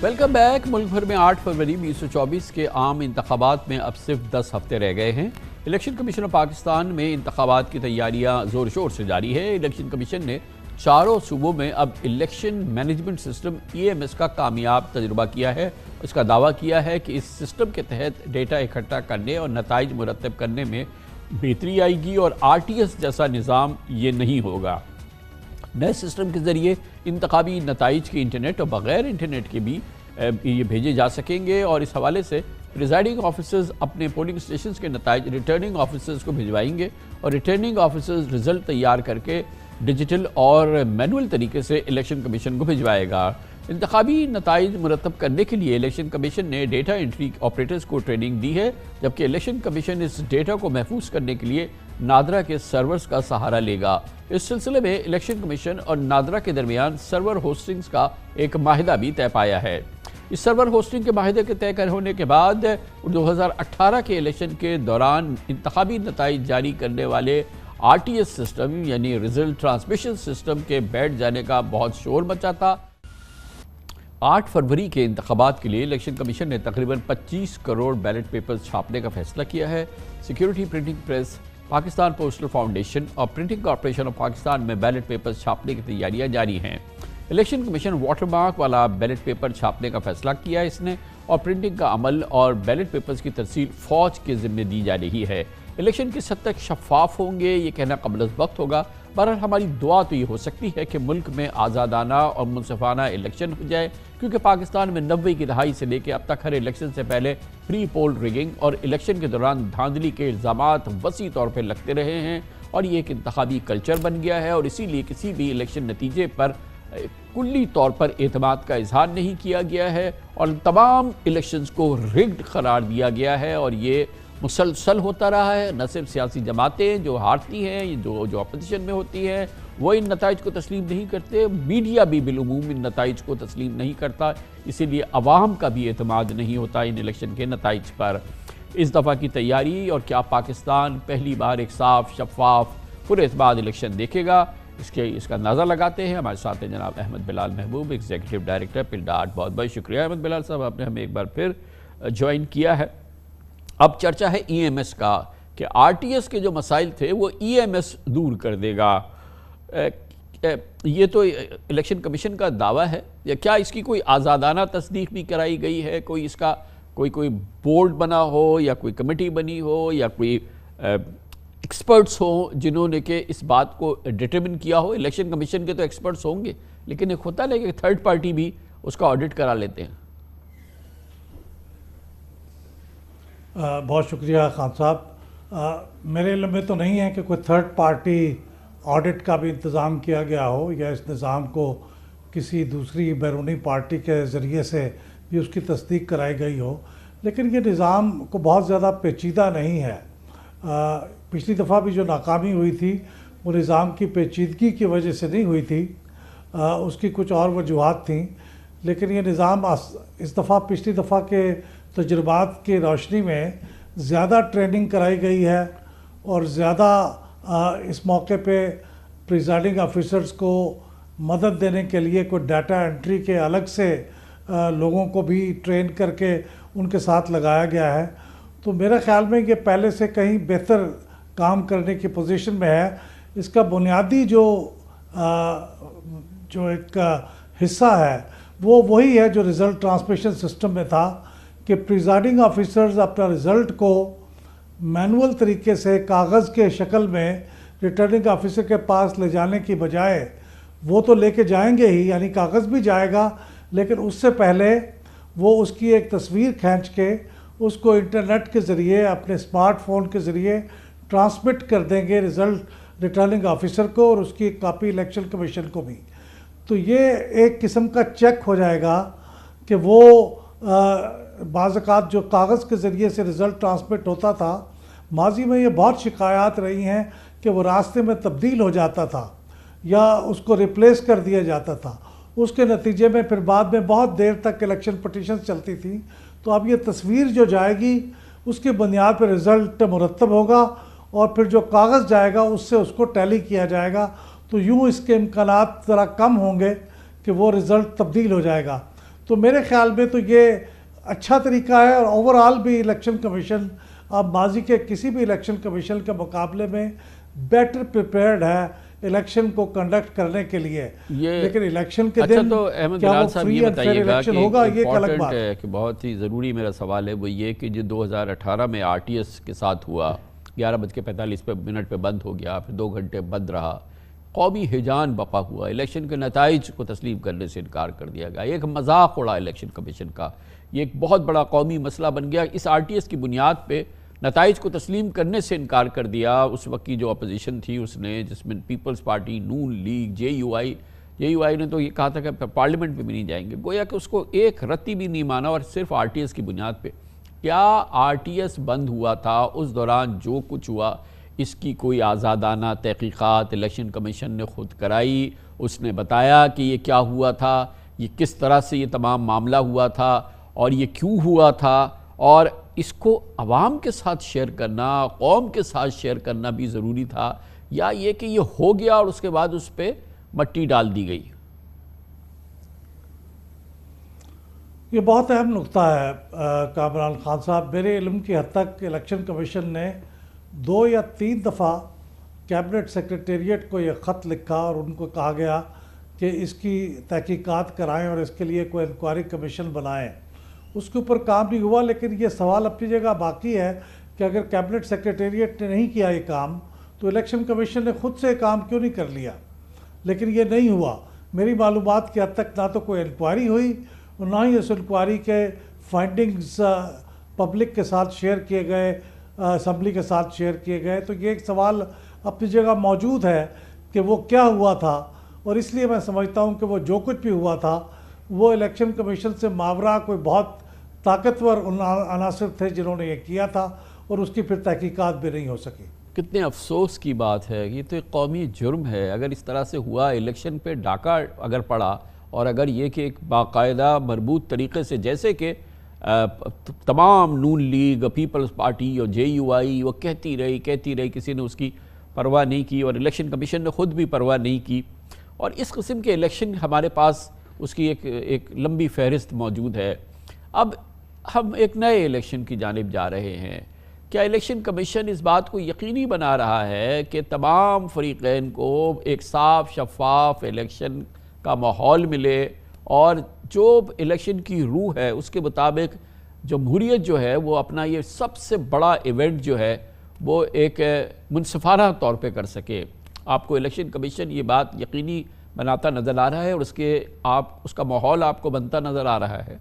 Welcome back. मुल्क भर में 8 फरवरी 2024 के आम इंतखाबात में अब सिर्फ 10 हफ्ते रह गए हैं। इलेक्शन कमीशन ऑफ पाकिस्तान में इंतखाबात की तैयारियां जोर शोर से जारी है। इलेक्शन कमीशन ने चारों सूबों में अब इलेक्शन मैनेजमेंट सिस्टम EMS का कामयाब तजुर्बा किया है। इसका दावा किया है कि इस सिस्टम के तहत डेटा इकट्ठा करने और नताइज मुरतब करने में बेहतरी आएगी और RTS जैसा निज़ाम ये नहीं होगा। नए सिस्टम के ज़रिए इंतखाबी नताइज के इंटरनेट और बग़ैर इंटरनेट के भी ये भेजे जा सकेंगे और इस हवाले से प्रिजाइडिंग ऑफिसर्स अपने पोलिंग स्टेशन के नताइज रिटर्निंग ऑफिसर्स को भिजवाएंगे और रिटर्निंग ऑफिसर्स रिज़ल्ट तैयार करके डिजिटल और मैनुअल तरीके से इलेक्शन कमीशन को भिजवाएगा। इंतखाबी नताइज मुरतब करने के लिए इलेक्शन कमीशन ने डेटा एंट्री ऑपरेटर्स को ट्रेनिंग दी है, जबकि इलेक्शन कमीशन इस डेटा को महफूज करने के लिए नादरा के सर्वर्स का सहारा लेगा। इस सिलसिले में इलेक्शन कमीशन और नादरा के दरमियान सर्वर होस्टिंग्स का एक माहिदा भी तय पाया है। इस सर्वर होस्टिंग के माहिदे के तय होने के बाद 2018 के इलेक्शन के दौरान इंतखाबी नताइज जारी करने वाले RTS सिस्टम यानी रिजल्ट ट्रांसमिशन सिस्टम के बैठ जाने का बहुत शोर मचा था। 8 फरवरी के इंतखाबात के लिए इलेक्शन कमीशन ने तकरीबन 25 करोड़ बैलेट पेपर्स छापने का फैसला किया है। Security printing press, Pakistan postal foundation और प्रिंटिंग कॉरपोरेशन ऑफ पाकिस्तान में बैलेट पेपर्स छापने की तैयारियां जारी हैं। इलेक्शन कमीशन वाटरमार्क वाला बैलेट पेपर छापने का फैसला किया है इसने और प्रिंटिंग का अमल और बैलेट पेपर्स की तरसील फौज के जिम्मे दी जा रही है। इलेक्शन किस हद तक शफाफ होंगे ये कहना कबल वक्त होगा। बहरहाल हमारी दुआ तो ये हो सकती है कि मुल्क में आज़ादाना और मुनसिफाना इलेक्शन हो जाए, क्योंकि पाकिस्तान में 90 की दहाई से लेकर अब तक हर इलेक्शन से पहले प्री पोल रिगिंग और इलेक्शन के दौरान धांधली के इल्ज़ामात वसी तौर पर लगते रहे हैं और ये एक इंतखाबी कल्चर बन गया है और इसीलिए किसी भी इलेक्शन नतीजे पर कुल्ली तौर पर एतमाद का इजहार नहीं किया गया है और तमाम इलेक्शंस को रिग्ड करार दिया गया है और ये मुसलसल होता रहा है। न सिर्फ सियासी जमातें जो हारती हैं, जो अपोजिशन में होती हैं, वो इन नताइज को तस्लीम नहीं करते, मीडिया भी बिलुमूम इन नताइज को तस्लीम नहीं करता, इसीलिए अवाम का भी एतमाद नहीं होता इन इलेक्शन के नताइज पर। इस दफ़ा की तैयारी और क्या पाकिस्तान पहली बार एक साफ शफाफ पुरएतमाद इलेक्शन देखेगा, इसका अंदाज़ा लगाते हैं। हमारे साथ हैं जनाब अहमद बिलाल महबूब, एग्जीक्यूटिव डायरेक्टर पिल्डा आर्ट। बहुत बहुत शुक्रिया अहमद बिलाल साहब, आपने हमें एक बार फिर ज्वाइन किया है। अब चर्चा है EMS का कि RTS के जो मसाइल थे वो EMS दूर कर देगा। ये तो इलेक्शन कमीशन का दावा है, या क्या इसकी कोई आज़ादाना तस्दीक भी कराई गई है? कोई इसका कोई बोर्ड बना हो या कोई कमेटी बनी हो या कोई एक्सपर्ट्स हो जिन्होंने कि इस बात को डिटरमिन किया हो? इलेक्शन कमीशन के तो एक्सपर्ट्स होंगे, लेकिन एक होता है कि थर्ड पार्टी भी उसका ऑडिट करा लेते हैं। बहुत शुक्रिया खान साहब। मेरे इल्म में तो नहीं है कि कोई थर्ड पार्टी ऑडिट का भी इंतज़ाम किया गया हो या इस निज़ाम को किसी दूसरी बैरूनी पार्टी के ज़रिए से भी उसकी तस्दीक कराई गई हो, लेकिन ये निज़ाम को बहुत ज़्यादा पेचीदा नहीं है। पिछली दफ़ा भी जो नाकामी हुई थी वो निज़ाम की पेचीदगी की वजह से नहीं हुई थी, उसकी कुछ और वजूहात थी, लेकिन ये निज़ाम इस दफ़ा पिछली दफ़ा के तजुर्बात की रोशनी में ज़्यादा ट्रेनिंग कराई गई है और ज़्यादा इस मौके पे प्रिजाइडिंग ऑफिसर्स को मदद देने के लिए कोई डाटा एंट्री के अलग से लोगों को भी ट्रेन करके उनके साथ लगाया गया है। तो मेरे ख़्याल में ये पहले से कहीं बेहतर काम करने की पोजीशन में है। इसका बुनियादी जो एक हिस्सा है वो वही है जो रिज़ल्ट ट्रांसमिशन सिस्टम में था कि प्रिजाइडिंग ऑफिसर्स अपना रिज़ल्ट को मैनुअल तरीके से कागज़ के शक्ल में रिटर्निंग ऑफिसर के पास ले जाने की बजाय वो तो लेके जाएंगे ही, यानी कागज़ भी जाएगा, लेकिन उससे पहले वो उसकी एक तस्वीर खींच के उसको इंटरनेट के ज़रिए अपने स्मार्टफोन के ज़रिए ट्रांसमिट कर देंगे रिज़ल्ट रिटर्निंग ऑफिसर को और उसकी कॉपी इलेक्शन कमीशन को भी। तो ये एक किस्म का चेक हो जाएगा कि वो बाज़-औक़ात जो कागज़ के ज़रिए से रिज़ल्ट ट्रांसमिट होता था, माजी में ये बहुत शिकायत रही हैं कि वो रास्ते में तब्दील हो जाता था या उसको रिप्लेस कर दिया जाता था। उसके नतीजे में फिर बाद में बहुत देर तक इलेक्शन पटिशन चलती थी। तो अब ये तस्वीर जो जाएगी उसकी बुनियाद पर रिज़ल्ट मुरतब होगा और फिर जो कागज़ जाएगा उससे उसको टैली किया जाएगा। तो यूँ इसके इम्कानात ज़रा कम होंगे कि वो रिज़ल्ट तब्दील हो जाएगा। तो मेरे ख्याल में तो ये अच्छा तरीका है। और ओवरऑल भी इलेक्शन कमीशन अब माजी के किसी भी इलेक्शन कमीशन के मुकाबले में बेटर प्रिपेयर्ड है इलेक्शन को कंडक्ट करने के लिए। लेकिन इलेक्शन के अच्छा, दिन तो अहमद क्या बिलाल वो साहब फ्री ये एंड फेयर बताइएगा इलेक्शन कि होगा, ये एक अलग इम्पोर्टेंट बात है कि बहुत ही ज़रूरी मेरा सवाल है वो ये कि जो 2018 में आरटीएस के साथ हुआ, 11:45 पे बंद हो गया, फिर 2 घंटे बंद रहा, कौमी हिजान बपा हुआ, इलेक्शन के नताइज को तस्लीम करने से इनकार कर दिया गया, एक मजाक उड़ा इलेक्शन कमीशन का, ये एक बहुत बड़ा कौमी मसला बन गया। इस आरटीएस की बुनियाद पे नताइज को तस्लीम करने से इनकार कर दिया उस वक्त की जो अपोजिशन थी उसने, जिसमें पीपल्स पार्टी, नून लीग, जेयूआई ने तो ये कहा था कि पार्लियामेंट में भी नहीं जाएंगे, गोया कि उसको एक रत्ती भी नहीं माना और सिर्फ आरटीएस की बुनियाद पे। क्या आरटीएस बंद हुआ था उस दौरान जो कुछ हुआ इसकी कोई आज़ादाना तहकीक़ात इलेक्शन कमीशन ने खुद कराई? उसने बताया कि ये क्या हुआ था, ये किस तरह से ये तमाम मामला हुआ था और ये क्यों हुआ था, और इसको अवाम के साथ शेयर करना, कौम के साथ शेयर करना भी ज़रूरी था, या ये कि ये हो गया और उसके बाद उस पर मट्टी डाल दी गई? ये बहुत अहम नुक्ता है कामरान खान साहब। मेरे इल्म की हद तक इलेक्शन कमीशन ने 2 या 3 दफ़ा कैबिनेट सेक्रेटेरिएट को ये ख़त लिखा और उनको कहा गया कि इसकी तहकीकात कराएं और इसके लिए कोई इंक्वायरी कमीशन बनाएं। उसके ऊपर काम नहीं हुआ। लेकिन ये सवाल अपनी जगह बाकी है कि अगर कैबिनेट सेक्रेटेरिएट ने नहीं किया ये काम तो इलेक्शन कमीशन ने खुद से काम क्यों नहीं कर लिया। लेकिन ये नहीं हुआ। मेरी मालूमात की हद तक ना तो कोई इंक्वायरी हुई और ना ही इस इंक्वायरी के फाइंडिंग्स पब्लिक के साथ शेयर किए गए, असम्बली के साथ शेयर किए गए। तो ये एक सवाल अपनी जगह मौजूद है कि वो क्या हुआ था, और इसलिए मैं समझता हूँ कि वो जो कुछ भी हुआ था वो इलेक्शन कमीशन से मावरा कोई बहुत ताकतवर अनासर थे जिन्होंने ये किया था, और उसकी फिर तहकीकात भी नहीं हो सकी। कितने अफसोस की बात है, ये तो एक कौमी जुर्म है। अगर इस तरह से हुआ, इलेक्शन पे डाका अगर पड़ा, और अगर ये कि एक बाकायदा मरबूत तरीके से, जैसे कि तमाम नून लीग, पीपल्स पार्टी और जेयूआई वो कहती रही, किसी ने उसकी परवाह नहीं की और इलेक्शन कमीशन ने ख़ुद भी परवाह नहीं की, और इस किस्म के इलेक्शन हमारे पास उसकी एक लंबी फहरिस्त मौजूद है। अब हम एक नए इलेक्शन की जानिब जा रहे हैं। क्या इलेक्शन कमीशन इस बात को यकीनी बना रहा है कि तमाम फरीक़ैन को एक साफ शफाफ इलेक्शन का माहौल मिले और जो इलेक्शन की रूह है उसके मुताबिक जमहूरियत जो है वो अपना ये सबसे बड़ा इवेंट जो है वो एक मुनसिफाना तौर पे कर सके? आपको इलेक्शन कमीशन ये बात यकीनी बनाता नज़र आ रहा है और उसका माहौल आपको बनता नज़र आ रहा है?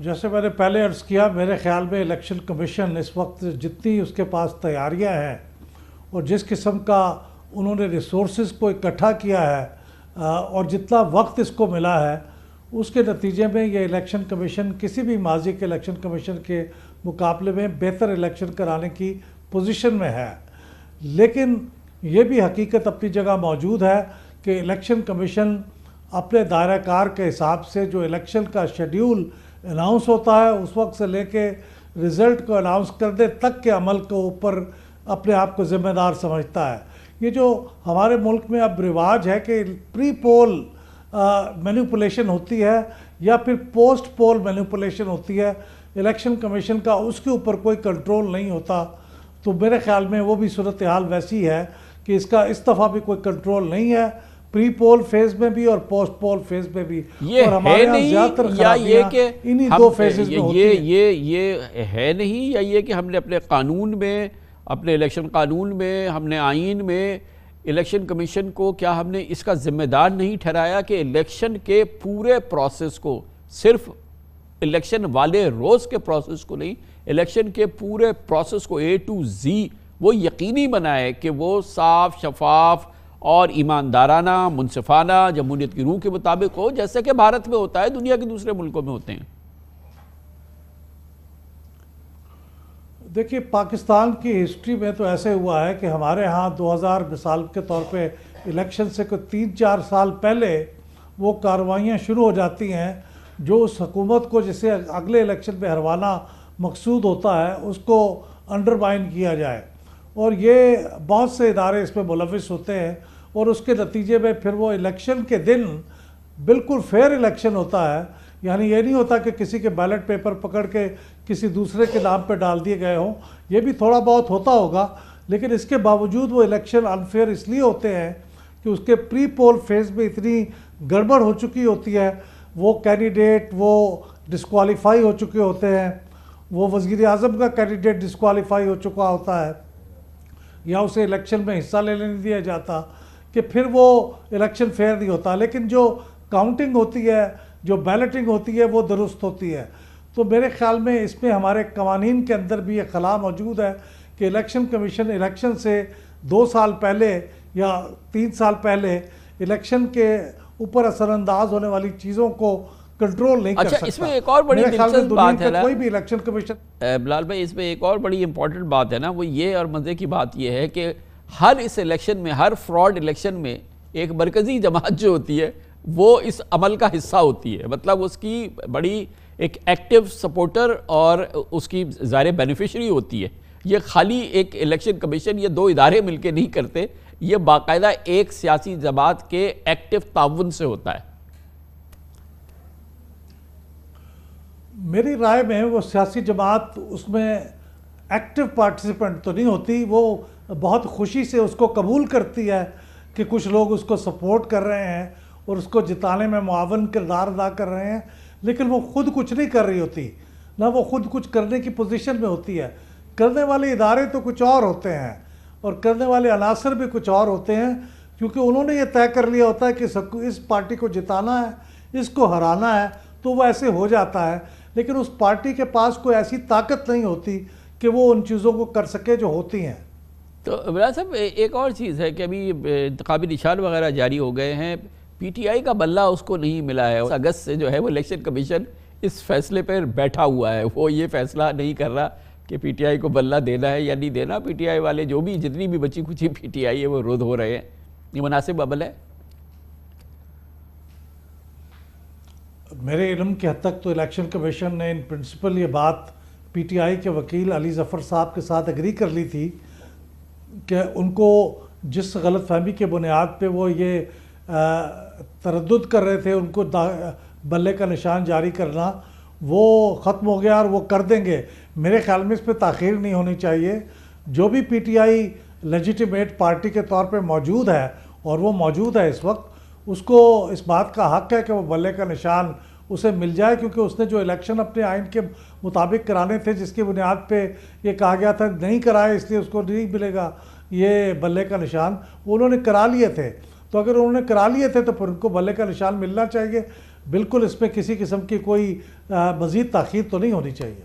जैसे मैंने पहले अर्ज़ किया, मेरे ख़्याल में इलेक्शन कमीशन इस वक्त जितनी उसके पास तैयारियां हैं और जिस किस्म का उन्होंने रिसोर्सेज को इकट्ठा किया है और जितना वक्त इसको मिला है, उसके नतीजे में ये इलेक्शन कमीशन किसी भी माजी के इलेक्शन कमीशन के मुकाबले में बेहतर इलेक्शन कराने की पोजीशन में है। लेकिन ये भी हकीकत अपनी जगह मौजूद है कि इलेक्शन कमीशन अपने दायरा कार के हिसाब से जो इलेक्शन का शेड्यूल अनाउंस होता है उस वक्त से लेके रिज़ल्ट को अनाउंस करने तक के अमल के ऊपर अपने आप को ज़िम्मेदार समझता है। ये जो हमारे मुल्क में अब रिवाज है कि प्री पोल मैनिपुलेशन होती है या फिर पोस्ट पोल मैनिपुलेशन होती है, इलेक्शन कमीशन का उसके ऊपर कोई कंट्रोल नहीं होता। तो मेरे ख्याल में वो भी सूरत हाल वैसी है कि इसका इस दफ़ा भी कोई कंट्रोल नहीं है, प्री पोल फेज में भी और पोस्ट पोल फेज में भी। ये और हमारे यहाँ ज़्यादातर खराबियां इन्हीं दो फेजेस में होती हैं। ये है नहीं, या ये कि हमने अपने कानून में, अपने इलेक्शन कानून में, हमने आईन में इलेक्शन कमीशन को क्या हमने इसका जिम्मेदार नहीं ठहराया कि इलेक्शन के पूरे प्रोसेस को, सिर्फ इलेक्शन वाले रोज़ के प्रोसेस को नहीं, इलेक्शन के पूरे प्रोसेस को A to Z वो यकीनी बनाए कि वो साफ शफाफ और ईमानदाराना, मुनसिफाना, जमहूरियत की रूह के मुताबिक हो, जैसे कि भारत में होता है, दुनिया के दूसरे मुल्कों में होते हैं? देखिए, पाकिस्तान की हिस्ट्री में तो ऐसे हुआ है कि हमारे यहाँ 2000 मिसाल के तौर पे इलेक्शन से कोई 3-4 साल पहले वो कार्रवाइयाँ शुरू हो जाती हैं जो उस हुकूमत को जिसे अगले इलेक्शन में हरवाना मकसूद होता है उसको अंडरमाइन किया जाए। और ये बहुत से इदारे इसमें मुलविस होते हैं और उसके नतीजे में फिर वो इलेक्शन के दिन बिल्कुल फेयर इलेक्शन होता है। यानी ये नहीं होता कि किसी के बैलेट पेपर पकड़ के किसी दूसरे के नाम पे डाल दिए गए हों। ये भी थोड़ा बहुत होता होगा, लेकिन इसके बावजूद वो इलेक्शन अनफेयर इसलिए होते हैं कि उसके प्री पोल फेज में इतनी गड़बड़ हो चुकी होती है, वो कैंडिडेट वो डिस्क्वालीफाई हो चुके होते हैं, वो वज़ीर आज़म का कैंडिडेट डिस्क्वालीफाई हो चुका होता है या उसे इलेक्शन में हिस्सा लेने नहीं दिया जाता, कि फिर वो इलेक्शन फेयर नहीं होता। लेकिन जो काउंटिंग होती है, जो बैलेटिंग होती है, वो दुरुस्त होती है। तो मेरे ख्याल में इसमें हमारे कवानीन के अंदर भी ये खला मौजूद है कि इलेक्शन कमीशन इलेक्शन से 2 साल पहले या 3 साल पहले इलेक्शन के ऊपर असरअंदाज होने वाली चीज़ों को कंट्रोल नहीं कर सकता। इसमें एक और बड़ी दिलचस्प बात है ना, कोई भी इलेक्शन कमीशन, बिलाल भाई, इसमें एक और बड़ी इंपॉर्टेंट बात है ना, वो ये और मज़े की बात ये है कि हर इस इलेक्शन में, हर फ्रॉड इलेक्शन में एक मरकज़ी जमात जो होती है वो इस अमल का हिस्सा होती है। मतलब उसकी बड़ी एक एक्टिव सपोर्टर और उसकी ज़ाहिर बेनिफिशरी होती है। ये खाली एक इलेक्शन कमीशन, ये 2 इदारे मिलके नहीं करते, ये बाकायदा एक सियासी जमात के एक्टिव ताउन से होता है। मेरी राय में वो सियासी जमात उसमें एक्टिव पार्टिसिपेंट तो नहीं होती, वो बहुत खुशी से उसको कबूल करती है कि कुछ लोग उसको सपोर्ट कर रहे हैं और उसको जिताने में मुआवन किरदार अदा कर रहे हैं, लेकिन वो खुद कुछ नहीं कर रही होती, ना वो खुद कुछ करने की पोजीशन में होती है। करने वाले इदारे तो कुछ और होते हैं और करने वाले अनासर भी कुछ और होते हैं, क्योंकि उन्होंने ये तय कर लिया होता है कि सबको इस पार्टी को जिताना है, इसको हराना है, तो वो ऐसे हो जाता है। लेकिन उस पार्टी के पास कोई ऐसी ताकत नहीं होती कि वो उन चीज़ों को कर सके जो होती हैं। तो बिलाल साहब, एक और चीज़ है कि अभी इंतखाबी निशान वगैरह जारी हो गए हैं, पीटीआई का बल्ला उसको नहीं मिला है। अगस्त से जो है वो इलेक्शन कमीशन इस फैसले पर बैठा हुआ है, वो ये फैसला नहीं कर रहा कि पीटीआई को बल्ला देना है या नहीं देना। पीटीआई वाले जो भी, जितनी भी बची कुची पीटीआई है, वो रोध हो रहे हैं। ये मुनासिब अमल है? मेरे इल्म के हद तक तो इलेक्शन कमीशन ने इन प्रिंसिपल ये बात पीटीआई के वकील अली ज़फ़र साहब के साथ एग्री कर ली थी कि उनको जिस गलतफहमी के बुनियाद पे वो ये तरद्दुद कर रहे थे उनको बल्ले का निशान जारी करना, वो ख़त्म हो गया और वो कर देंगे। मेरे ख्याल में इस पर ताख़ीर नहीं होनी चाहिए। जो भी पीटीआई लेजिटिमेट पार्टी के तौर पे मौजूद है, और वो मौजूद है इस वक्त, उसको इस बात का हक़ है कि वो बल्ले का निशान उसे मिल जाए, क्योंकि उसने जो इलेक्शन अपने आइन के मुताबिक कराने थे, जिसकी बुनियाद पे ये कहा गया था नहीं कराए इसलिए उसको नहीं मिलेगा ये बल्ले का निशान, वो उन्होंने करा लिए थे। तो अगर उन्होंने करा लिए थे तो फिर उनको बल्ले का निशान मिलना चाहिए। बिल्कुल इसमें किसी किस्म की कोई मज़ीद ताख़ीर तो नहीं होनी चाहिए।